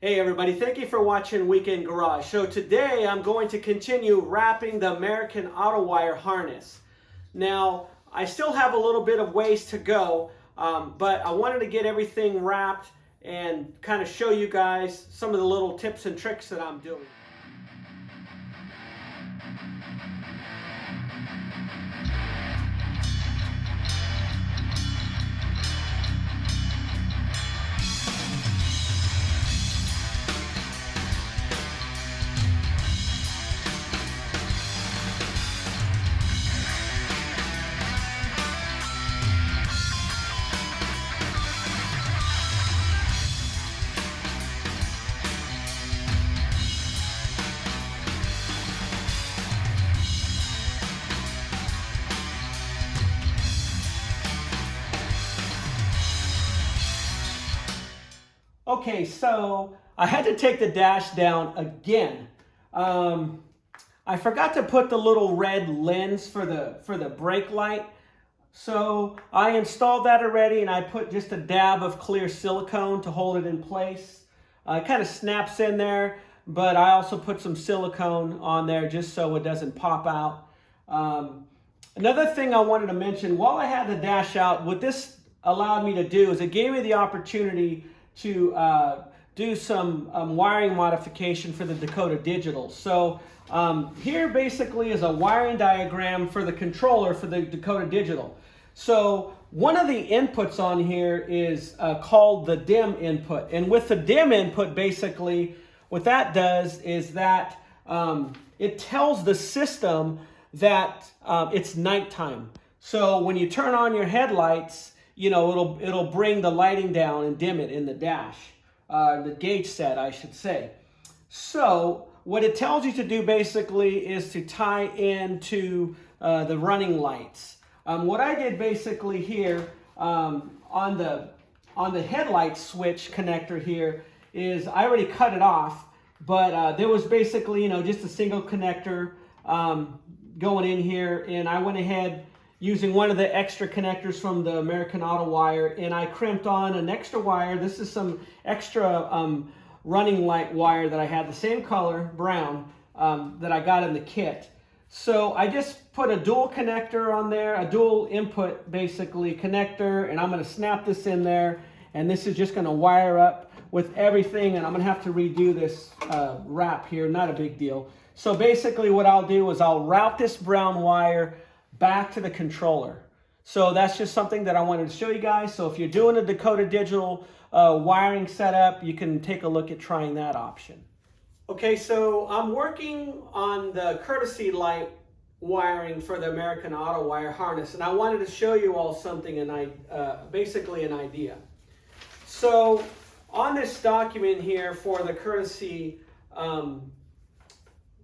Hey everybody, thank you for watching Weekend Garage. So today I'm going to continue wrapping the American Autowire harness. Now, I still have a little bit of ways to go, but I wanted to get everything wrapped and kind of show you guys some of the little tips and tricks that I'm doing. Okay, so I had to take the dash down again. I forgot to put the little red lens for the brake light. So I installed that already, and I put just a dab of clear silicone to hold it in place. It kind of snaps in there, but I also put some silicone on there just so it doesn't pop out. Another thing I wanted to mention, while I had the dash out, what this allowed me to do is it gave me the opportunity to do some wiring modification for the Dakota Digital. So here basically is a wiring diagram for the controller for the Dakota Digital. So one of the inputs on here is called the DIM input. And with the DIM input, basically what that does is that it tells the system that it's nighttime. So when you turn on your headlights, you know, it'll bring the lighting down and dim it in the dash, the gauge set, I should say. So what it tells you to do basically is to tie into the running lights. What I did basically here on the headlight switch connector here is I already cut it off, but there was basically, you know, just a single connector going in here, and I went ahead using one of the extra connectors from the American Autowire, and I crimped on an extra wire. This is some extra running light wire that I had, the same color, brown, that I got in the kit. So I just put a dual connector on there, a dual input basically connector, and I'm going to snap this in there, and this is just going to wire up with everything, and I'm going to have to redo this wrap here, not a big deal. So basically what I'll do is I'll route this brown wire back to the controller. So that's just something that I wanted to show you guys. So if you're doing a Dakota Digital wiring setup, you can take a look at trying that option. Okay, so I'm working on the courtesy light wiring for the American Autowire harness, and I wanted to show you all something, and basically an idea. So on this document here for the courtesy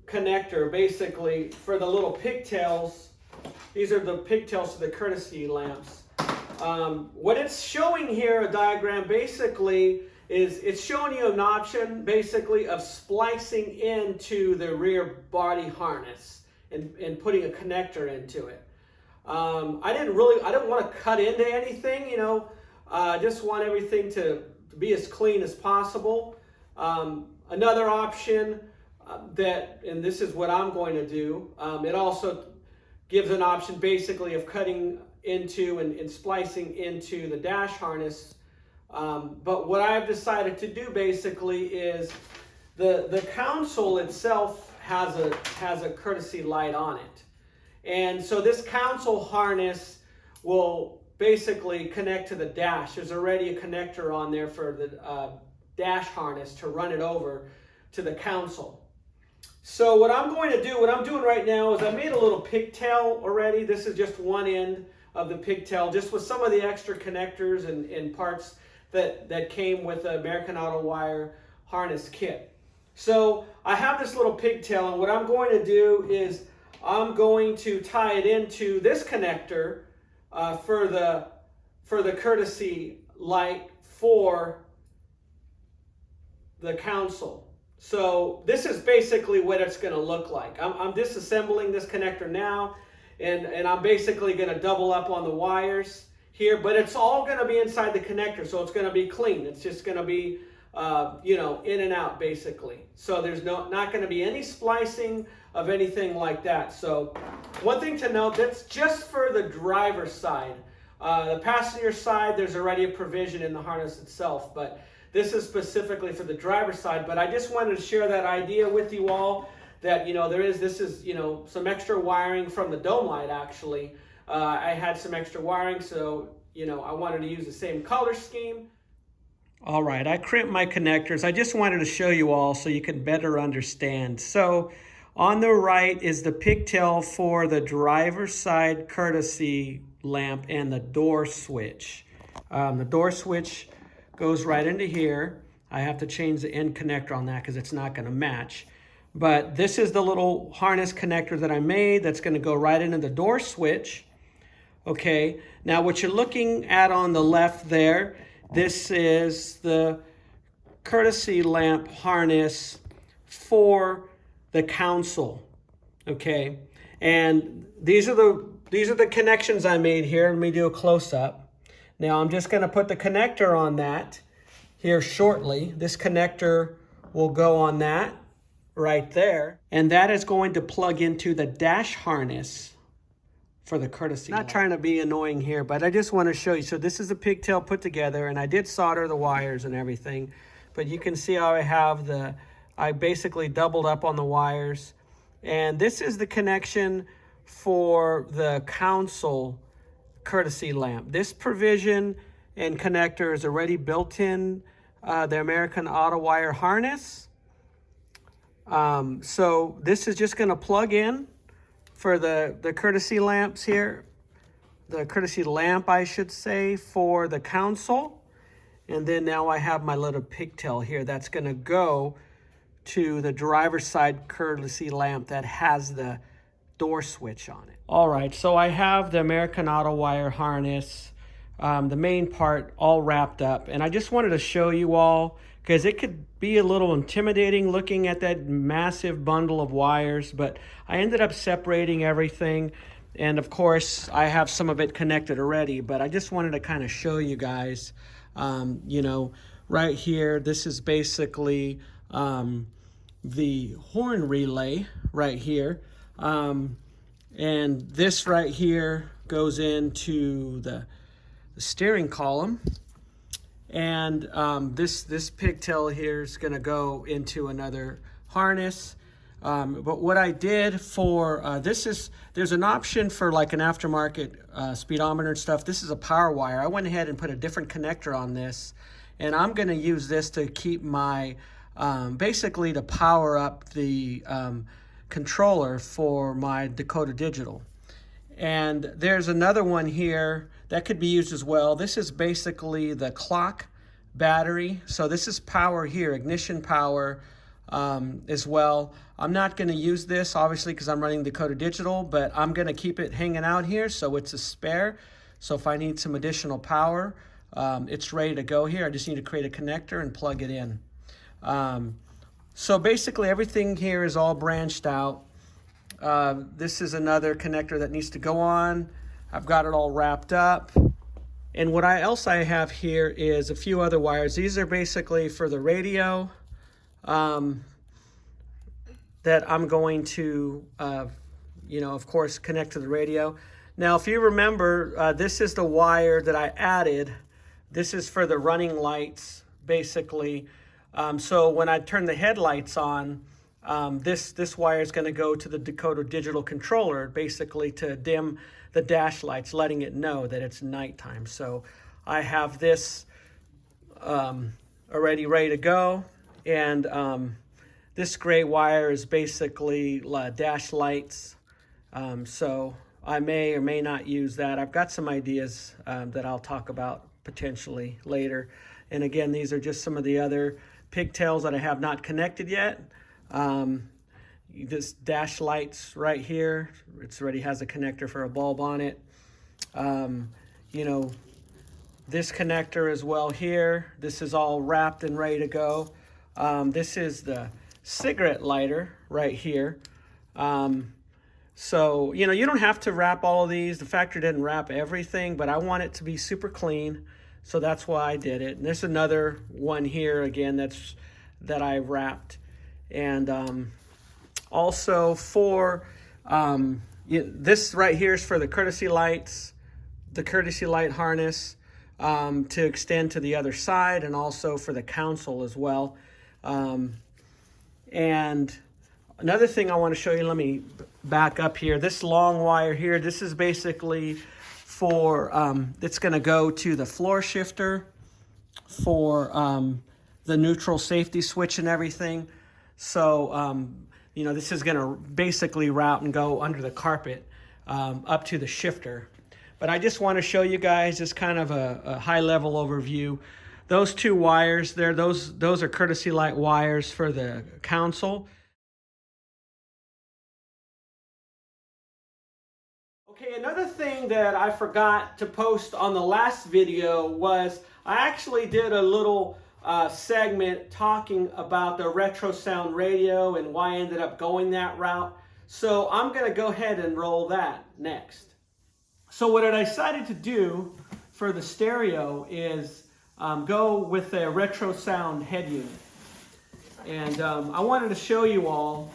connector, basically for the little pigtails, these are the pigtails to the courtesy lamps. What it's showing here, a diagram basically, is it's showing you an option basically of splicing into the rear body harness and putting a connector into it. I didn't want to cut into anything, you know. I just want everything to be as clean as possible. Another option and this is what I'm going to do, it also gives an option basically of cutting into and splicing into the dash harness. But what I've decided to do basically is the console itself has a courtesy light on it. And so this console harness will basically connect to the dash. There's already a connector on there for the dash harness to run it over to the console. So what I'm going to do, what I'm doing right now is I made a little pigtail already. This is just one end of the pigtail, just with some of the extra connectors and parts that came with the American Autowire harness kit. So I have this little pigtail, and what I'm going to do is I'm going to tie it into this connector for the courtesy light for the console. So this is basically what it's going to look like. I'm disassembling this connector now, and I'm basically going to double up on the wires here, but it's all going to be inside the connector, so it's going to be clean. It's just going to be you know, in and out basically. So there's not going to be any splicing of anything like that. So one thing to note, that's just for the driver's side. The passenger side, there's already a provision in the harness itself, but this is specifically for the driver's side. But I just wanted to share that idea with you all, that, you know, this is, you know, some extra wiring from the dome light actually. I had some extra wiring, so, you know, I wanted to use the same color scheme. All right, I crimped my connectors. I just wanted to show you all so you can better understand. So on the right is the pigtail for the driver's side courtesy lamp and the door switch. The door switch goes right into here. I have to change the end connector on that because it's not going to match. But this is the little harness connector that I made that's going to go right into the door switch. Okay, now what you're looking at on the left there, this is the courtesy lamp harness for the console. Okay, and these are the connections I made here. Let me do a close-up. Now I'm just going to put the connector on that here shortly. This connector will go on that right there, and that is going to plug into the dash harness for the courtesy lamp. Not trying to be annoying here, but I just want to show you. So this is a pigtail put together, and I did solder the wires and everything, but you can see how I basically doubled up on the wires. And this is the connection for the console courtesy lamp. This provision and connector is already built in the American Autowire harness. So this is just going to plug in for the courtesy lamps here, the courtesy lamp, I should say, for the console. And then now I have my little pigtail here that's going to go to the driver's side courtesy lamp that has the door switch on it. All right, so I have the American Autowire harness, the main part all wrapped up. And I just wanted to show you all, because it could be a little intimidating looking at that massive bundle of wires, but I ended up separating everything. And of course, I have some of it connected already, but I just wanted to kind of show you guys, you know, right here, this is basically the horn relay right here. And this right here goes into the steering column. And this pigtail here is going to go into another harness. But what I did for there's an option for like an aftermarket speedometer and stuff. This is a power wire. I went ahead and put a different connector on this, and I'm going to use this to keep my basically to power up the controller for my decoder digital. And there's another one here that could be used as well. This is basically the clock battery. So this is power here, ignition power as well. I'm not going to use this obviously because I'm running decoder digital, but I'm going to keep it hanging out here so it's a spare. So if I need some additional power, it's ready to go here. I just need to create a connector and plug it in. So basically everything here is all branched out. This is another connector that needs to go on. I've got it all wrapped up. And what else I have here is a few other wires. These are basically for the radio that I'm going to, you know, of course, connect to the radio. Now, if you remember, this is the wire that I added. This is for the running lights, basically. So when I turn the headlights on, this wire is going to go to the decoder digital controller, basically to dim the dash lights, letting it know that it's nighttime. So I have this already ready to go. And this gray wire is basically dash lights. So I may or may not use that. I've got some ideas that I'll talk about potentially later. And again, these are just some of the other pigtails that I have not connected yet. This dash lights right here, it already has a connector for a bulb on it. You know, this connector as well here. This is all wrapped and ready to go. This is the cigarette lighter right here. So, you know, you don't have to wrap all of these. The factory didn't wrap everything, but I want it to be super clean. So that's why I did it. And there's another one here again that I wrapped. And also for this right here is for the courtesy lights, the courtesy light harness to extend to the other side, and also for the console as well. And another thing I want to show you, let me back up here. This long wire here, this is basically for, it's going to go to the floor shifter for the neutral safety switch and everything. So, you know, this is going to basically route and go under the carpet up to the shifter. But I just want to show you guys just kind of a high-level overview. Those two wires there, those are courtesy light wires for the console. Okay, another thing that I forgot to post on the last video was I actually did a little segment talking about the Retrosound radio and why I ended up going that route. So I'm going to go ahead and roll that next. So what I decided to do for the stereo is go with a Retrosound head unit. And I wanted to show you all,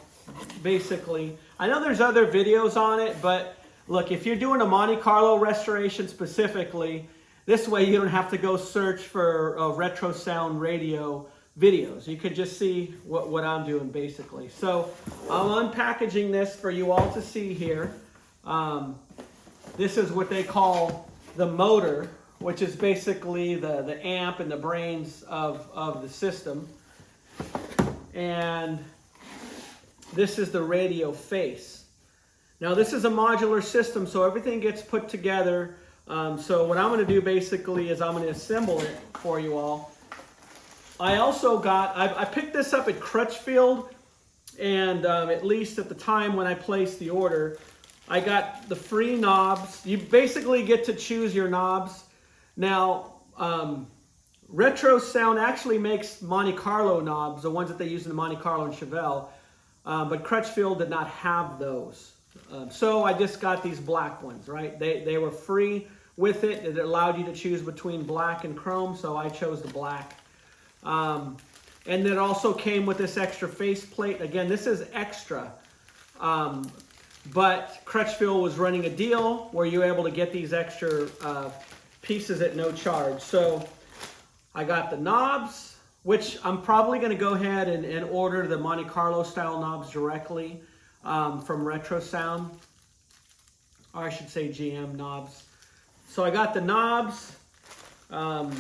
basically, I know there's other videos on it, but look, if you're doing a Monte Carlo restoration specifically, this way you don't have to go search for Retrosound radio videos. You could just see what I'm doing, basically. So I'm unpackaging this for you all to see here. This is what they call the motor, which is basically the amp and the brains of the system. And this is the radio face. Now this is a modular system, so everything gets put together. So what I'm going to do basically is I'm going to assemble it for you all. I also got, I picked this up at Crutchfield, and at least at the time when I placed the order, I got the free knobs. You basically get to choose your knobs. Now, Retrosound actually makes Monte Carlo knobs, the ones that they use in the Monte Carlo and Chevelle, but Crutchfield did not have those. So I just got these black ones, right? They were free with it. It allowed you to choose between black and chrome, so I chose the black. And it also came with this extra faceplate. Again, this is extra. But Crutchfield was running a deal where you were able to get these extra pieces at no charge. So I got the knobs, which I'm probably going to go ahead and order the Monte Carlo style knobs directly from Retrosound, or I should say GM knobs. So I got the knobs. I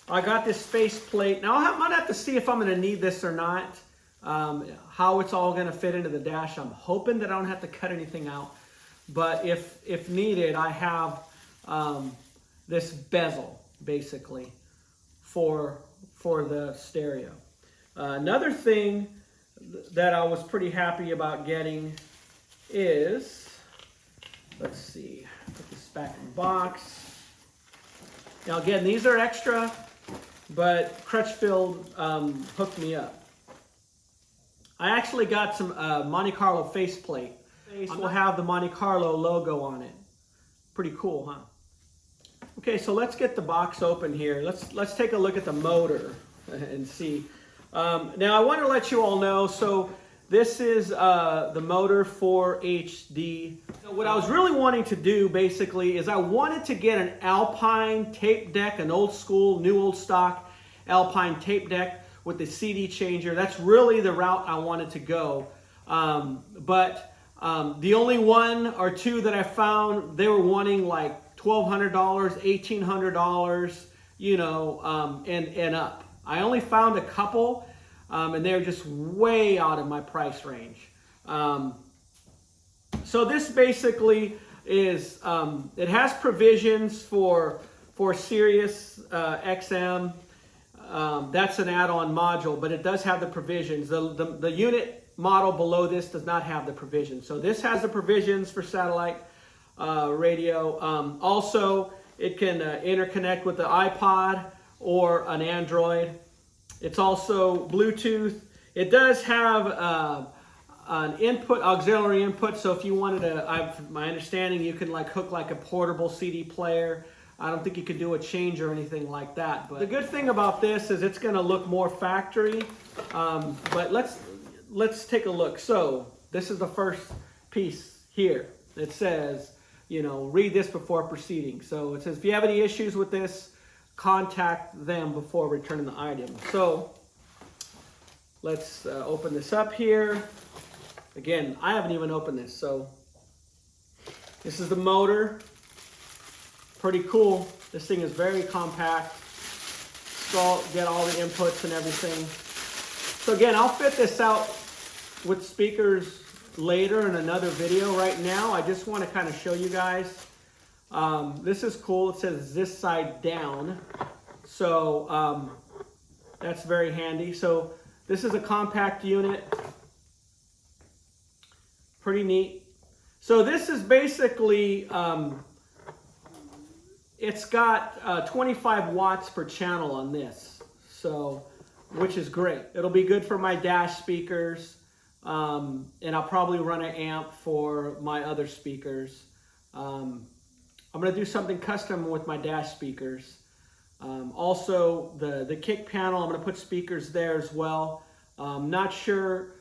got this faceplate. Now I'm going to have to see if I'm going to need this or not. How it's all going to fit into the dash. I'm hoping that I don't have to cut anything out. But if needed, I have this bezel, basically, for the stereo. Another thing that I was pretty happy about getting is, let's see, put this back in the box. Now again, these are extra, but Crutchfield hooked me up. I actually got some Monte Carlo faceplate. It will have the Monte Carlo logo on it. Pretty cool, huh? Okay, so let's get the box open here. Let's take a look at the motor and see. Now I want to let you all know, so this is the motor for HD. So what I was really wanting to do basically is I wanted to get an Alpine tape deck, an old school, new old stock Alpine tape deck with the CD changer. That's really the route I wanted to go. But the only one or two that I found, they were wanting like $1,200, $1,800, you know, and up. I only found a couple, and they're just way out of my price range. So this basically is, it has provisions for Sirius XM. That's an add-on module, but it does have the provisions. The unit model below this does not have the provisions. So this has the provisions for satellite radio. Also, it can interconnect with the iPod or an Android. It's also Bluetooth. It does have an input, auxiliary input. So if you wanted to, my understanding, you can like hook like a portable CD player I don't think you could do a change or anything like that. But the good thing about this is it's going to look more factory. But let's take a look. So this is the first piece here. It says, you know, read this before proceeding. So it says, if you have any issues with this, contact them before returning the item. So let's open this up here. Again, I haven't even opened this. So this is the motor. Pretty cool. This thing is very compact. Get all the inputs and everything. So again, I'll fit this out with speakers later in another video. Right now, I just want to kind of show you guys. This is cool. It says this side down. So that's very handy. So this is a compact unit. Pretty neat. So this is basically, it's got 25 watts per channel on this. So, which is great. It'll be good for my dash speakers. And I'll probably run an amp for my other speakers. I'm going to do something custom with my dash speakers. Also, the kick panel, I'm going to put speakers there as well. Not sure,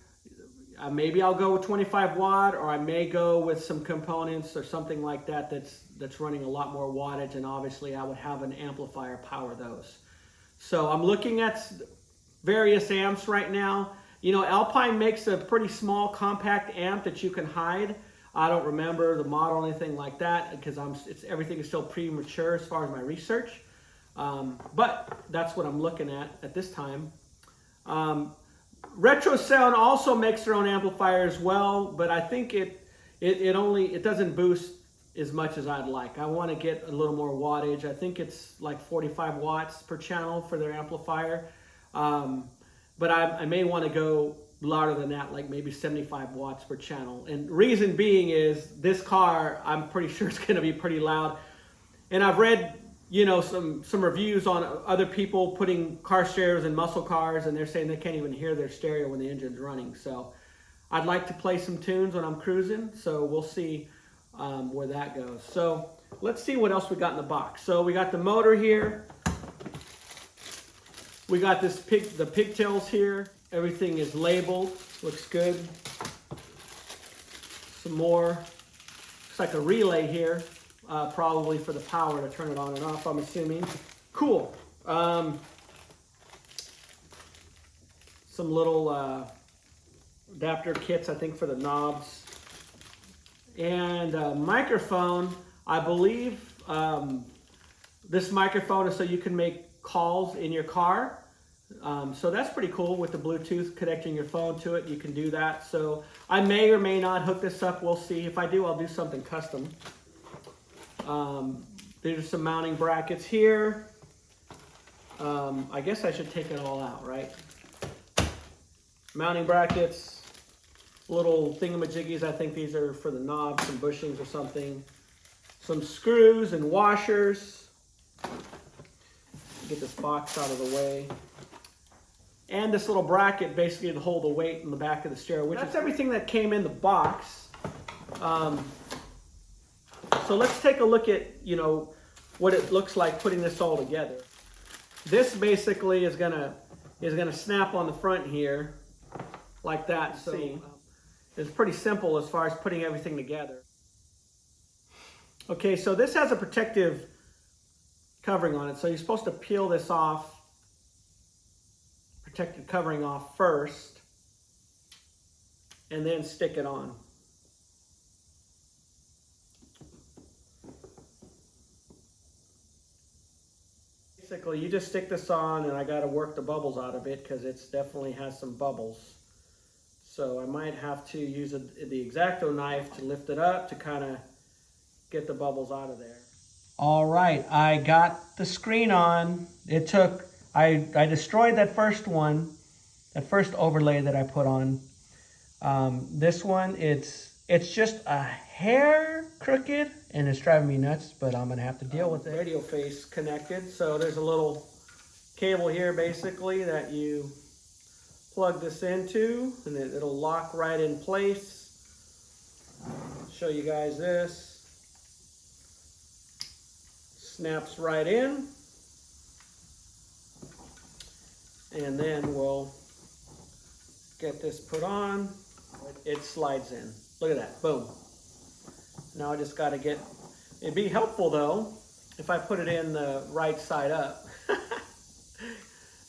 maybe I'll go with 25 watt, or I may go with some components or something like that that's running a lot more wattage, and obviously I would have an amplifier power those. So I'm looking at various amps right now. You know, Alpine makes a pretty small compact amp that you can hide. I don't remember the model or anything like that because everything is still premature as far as my research. But that's what I'm looking at this time. Retrosound also makes their own amplifier as well, but I think it doesn't boost as much as I'd like. I want to get a little more wattage. I think it's like 45 watts per channel for their amplifier. But I may want to go louder than that, like maybe 75 watts per channel. And reason being is this car, I'm pretty sure it's going to be pretty loud. And I've read, you know, some reviews on other people putting car stereos in muscle cars, and they're saying they can't even hear their stereo when the engine's running. So I'd like to play some tunes when I'm cruising. So we'll see where that goes. So let's see what else we got in the box. So we got the motor here. We got the pigtails here. Everything is labeled. Looks good. Some more. Looks like a relay here. Probably for the power to turn it on and off, I'm assuming. Cool. Some little adapter kits, I think, for the knobs. And a microphone. I believe this microphone is so you can make calls in your car. So that's pretty cool with the Bluetooth connecting your phone to it. You can do that. So I may or may not hook this up. We'll see. If I do, I'll do something custom. There's some mounting brackets here. I guess I should take it all out, right? Mounting brackets, little thingamajiggies. I think these are for the knobs, some bushings or something. Some screws and washers. Get this box out of the way. And this little bracket basically to hold the weight in the back of the stereo, which is everything that came in the box. So let's take a look at, you know, what it looks like putting this all together. This basically is gonna snap on the front here like that. So it's pretty simple as far as putting everything together. Okay, so this has a protective covering on it. So you're supposed to peel this off, protective covering off first, and then stick it on. Basically, you just stick this on, and I got to work the bubbles out of it because it definitely has some bubbles. So I might have to use the X-Acto knife to lift it up to kind of get the bubbles out of there. All right, I got the screen on. It took, I destroyed that first one, that first overlay that I put on. This one, it's just a hair crooked and it's driving me nuts, but I'm gonna have to deal with it. Radio face connected, so there's a little cable here basically that you plug this into and it'll lock right in place. I'll show you guys this. snaps right in. And then we'll get this put on. It slides in. Look at that, boom. Now I just gotta get, it'd be helpful though if I put it in the right side up.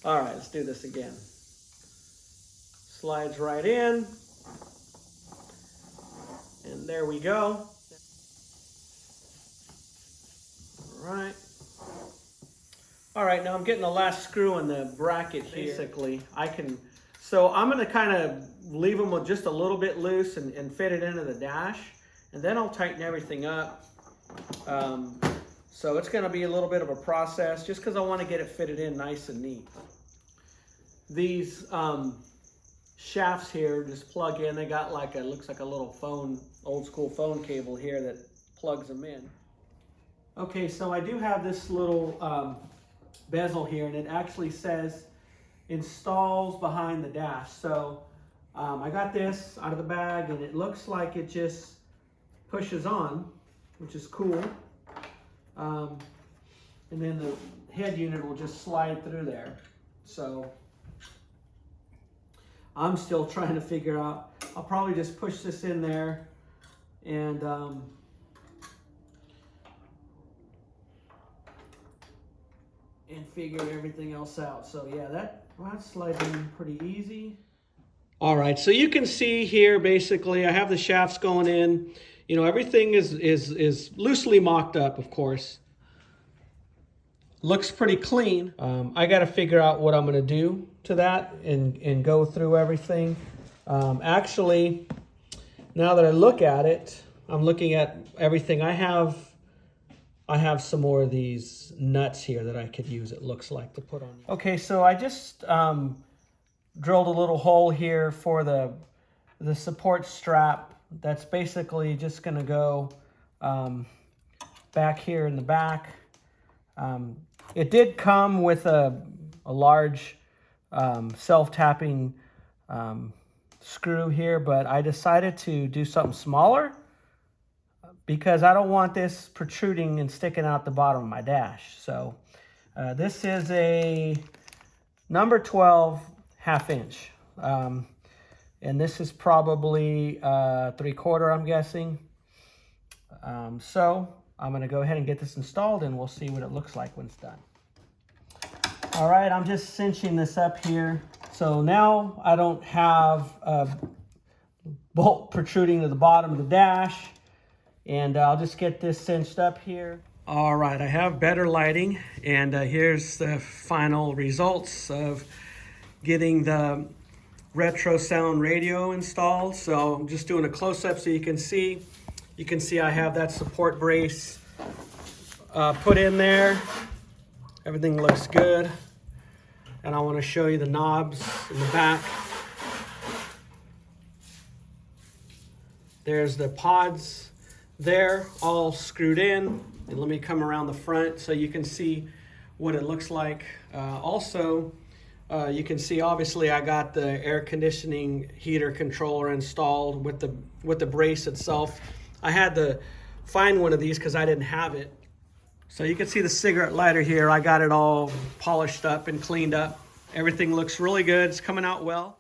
All right, let's do this again. Slides right in. And there we go. All right, now I'm getting the last screw in the bracket here. Basically, so I'm gonna kind of leave them with just a little bit loose and fit it into the dash, and then I'll tighten everything up. So it's gonna be a little bit of a process just because I want to get it fitted in nice and neat. These shafts here just plug in. They got like looks like a little phone, old school phone cable here that plugs them in. Okay, so I do have this little bezel here, and it actually says installs behind the dash. So I got this out of the bag, and it looks like it just pushes on, which is cool. And then the head unit will just slide through there. So I'm still trying to figure out. I'll probably just push this in there and figure everything else out. So yeah, that slides in pretty easy. All right, so you can see here, basically, I have the shafts going in. You know, everything is loosely mocked up, of course. Looks pretty clean. I got to figure out what I'm going to do to that and go through everything. Actually, now that I look at it, I'm looking at everything. I have some more of these nuts here that I could use, it looks like, to put on. Okay, so I just drilled a little hole here for the support strap. That's basically just going to go back here in the back. It did come with a large self-tapping screw here, but I decided to do something smaller because I don't want this protruding and sticking out the bottom of my dash. So this is a number 12 1/2 inch. And this is probably 3/4, I'm guessing. So I'm gonna go ahead and get this installed, and we'll see what it looks like when it's done. All right, I'm just cinching this up here. So now I don't have a bolt protruding to the bottom of the dash, and I'll just get this cinched up here. All right, I have better lighting, and here's the final results of getting the Retrosound radio installed. So I'm just doing a close-up so you can see. You can see I have that support brace put in there. Everything looks good. And I want to show you the knobs in the back. There's the pods there, all screwed in. And let me come around the front so you can see what it looks like. Also, you can see, obviously, I got the air conditioning heater controller installed with the brace itself. I had to find one of these because I didn't have it. So you can see the cigarette lighter here. I got it all polished up and cleaned up. Everything looks really good. It's coming out well.